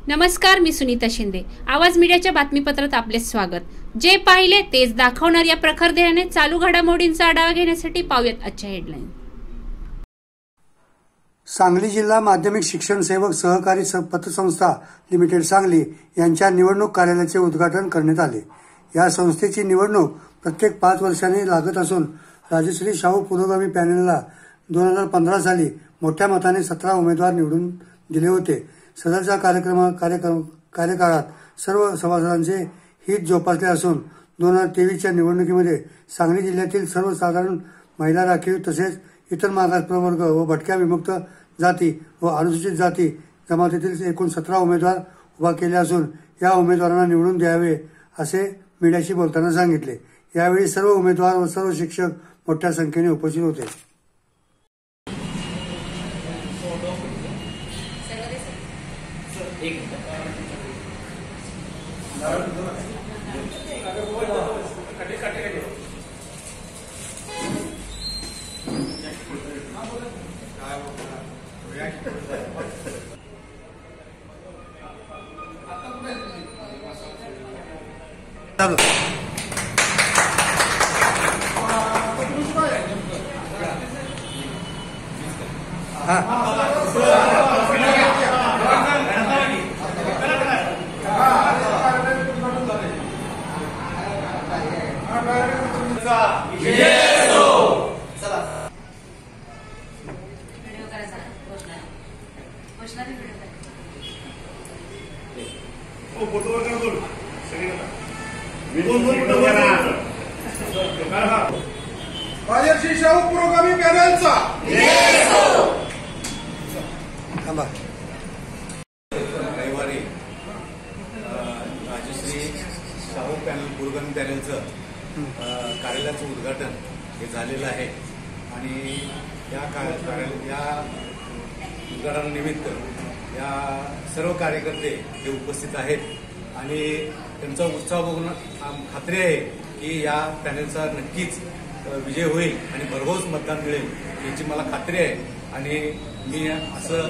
नमस्कार, मी सुनीता शिंदे. आवाज मीडियाच्या बातमीपत्रात आपले स्वागत. जे पाहिले तेच दाखवणार या प्रखर ध्येयाने चालू घडामोडींचा आढावा घेण्यासाठी पाहूयात आजच्या हेडलाईन. सांगली जिल्हा माध्यमिक शिक्षण सेवक सहकारी पतसंस्था लिमिटेड सांगली यांच्या निवडणूक कार्यालयाचे उद्घाटन करण्यात आले. या संस्थेची निवडणूक प्रत्येक 5 वर्षांनी लागत असून राजश्री शाहू पुरोगामी पॅनेलला 2015 साली मोठ्या मताने 17 उमेदवार निवडून दिले होते. सदरच्या कार्यकाळात सर्व सभासदांचे हित जोपासले असून 2023च्या निवडणुकीमध्ये सांगली जिल्ह्यातील सर्वसाधारण महिला राखीव तसेच इतर मागास प्रवर्ग व भटक्या विमुक्त जाती व अनुसूचित जाती जमातीतील एकूण 17 उमेदवार उभा केले असून या उमेदवारांना निवडून द्यावे असे मीडियाशी बोलताना सांगितले. यावेळी सर्व उमेदवार व सर्व शिक्षक मोठ्या संख्येने उपस्थित होते. राजश्री शाहू पुरोगामी पॅनलचा रविवारी राजश्री शाहू पुरोगामी पॅनलचं कार्यालयाचं उद्घाटन हे झालेलं आहे आणि या उद्घाटनानिमित्त या सर्व कार्यकर्ते हे उपस्थित आहेत आणि त्यांचा उत्साह बघून खात्री आहे की या पॅनलचा नक्कीच विजय होईल आणि भरघोस मतदान मिळेल याची मला खात्री आहे. आणि मी असं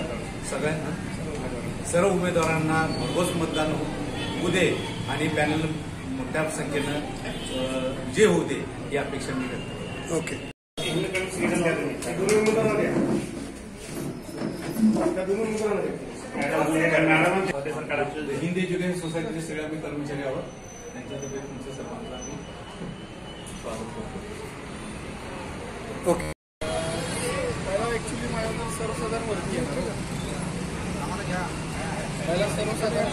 सर्व उमेदवारांना भरघोस मतदान होऊ दे आणि पॅनल मोठ्या संख्येनं विजय होऊ दे ही अपेक्षा मी करतो. ओके. हिंद एज्युकेशन सोसायटीचे सगळे आम्ही कर्मचारी आहोत. त्यांच्यातर्फे तुमचं सर्वांना आम्ही स्वागत करतो. ओके. ऍक्च्युली माझ्या सर्वसाधारण वरती येणार. आम्हाला घ्या. सर्वसाधारण